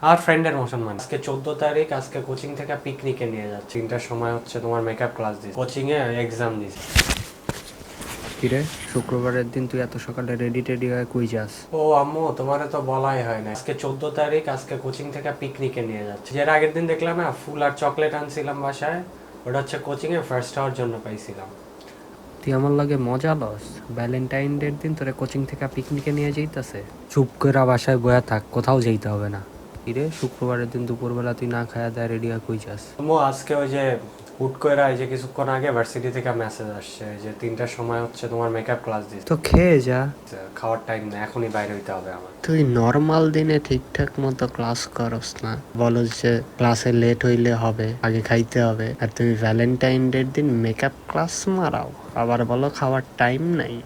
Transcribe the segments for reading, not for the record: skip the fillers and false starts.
আর ফ্রেন্ডের মুসলমান আজকে 14 তারিখ, আজকে কোচিং থেকে পিকনিকে নিয়ে যাচ্ছে। 3টার সময় হচ্ছে তোমার মেকআপ ক্লাস দিচ্ছে, কোচিং এ এক্সাম দিছে। কিরে, শুক্রবারের দিন তুই এত সকালে রেডি টেডি হয়ে কই যাস? ও আম্মু, তোমারে তো বলাই হয় না, আজকে 14 তারিখ, আজকে কোচিং থেকে পিকনিকে নিয়ে যাচ্ছে। যের আগের দিন দেখলাম না, ফুল আর চকলেট আনছিলাম বাসায়, ওটা হচ্ছে কোচিং এ ফার্স্ট হওয়ার জন্য পাইছিলাম। তুই আমার লাগে মজা লস। ভ্যালেন্টাইন ডের দিন তোরে কোচিং থেকে পিকনিকে নিয়ে যাইতাছে। চুপ করে বাসায় বয়া থাক, কোথাও যাইতে হবে না। কিরে, শুক্রবারের দিন দুপুরবেলা তুই না খায়া দেয় রেডি হয়ে কই যাস? আম্মু আজকে ওই যে হুট করে এই যে কিছুক্ষণ আগে ভার্সিটি থেকে মেসেজ আসছে যে 3টার সময় হচ্ছে তোমার মেকআপ ক্লাস দিচ্ছে। তো খেয়ে যা। খাওয়ার টাইম না, এখনই বাইরে হইতে হবে আমার। তুই নর্মাল দিনে ঠিকঠাক মতো ক্লাস করস না, বলো যে ক্লাসে লেট হইলে হবে, আগে খাইতে হবে, আর তুমি ভ্যালেন্টাইন ডের দিন মেকআপ ক্লাস মারাও, আবার বলো খাওয়ার টাইম নাই।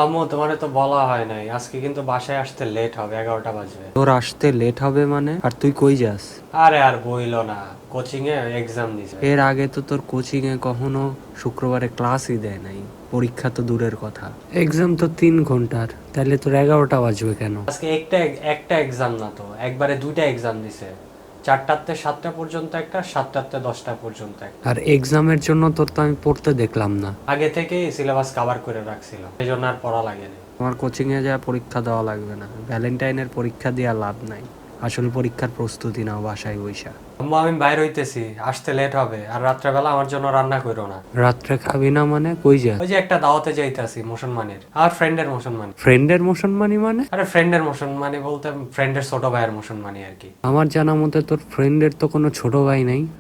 আম্মু, তোমারে তো বলা হয় নাই, আজকে কিন্তু বাসায় আসতে লেট হবে, 11টা বাজবে। তোর আসতে লেট হবে মানে? আর তুই কই যাস? আরে আর বইলো না, কোচিং এ এক্সাম দিছে। এর আগে তো তোর কোচিং এ কখনো শুক্রবারে ক্লাসই দেয় নাই, পরীক্ষা তো দূরের কথা। এক্সাম তো 3 ঘন্টার, তাহলে তোর 11টা বাজবে কেন? আজকে একটা একটা এক্সাম না তো, একবারে 2টা এক্সাম দিছে। 4টাতে 7টা পর্যন্ত একটা, 7টাতে 10টা পর্যন্ত একটা। আর এক্সামের জন্য তোর তো আমি পড়তে দেখলাম না। আগে থেকেই সিলেবাস কভার করে রাখছিলাম, এই জন্য আর পড়া লাগেনি। আমার কোচিং এ যা পরীক্ষা দেওয়া লাগবে না, ভ্যালেন্টাইনের পরীক্ষা দেওয়া লাভ নাই। আসল পরীক্ষার প্রস্তুতি নাও বাসায় বইসা। আম্মু, আমি বাইরে হইতেছি, আসতে লেট হবে, আর রাত্রেবেলা আমার জন্য রান্না করো না। রাত্রে খাবি না মানে? কই যা? ওই যে একটা দাওয়াতে যাইতাছি মুসলমানের, আর ফ্রেন্ডের মুসলমান। ফ্রেন্ডের মুসলমানি মানে? আরে ফ্রেন্ডের মুসলমানি বলতে ফ্রেন্ডের ছোট ভাইয়ের মুসলমানি আর কি। আমার জানা মতে তোর ফ্রেন্ডের তো কোনো ছোট ভাই নাই।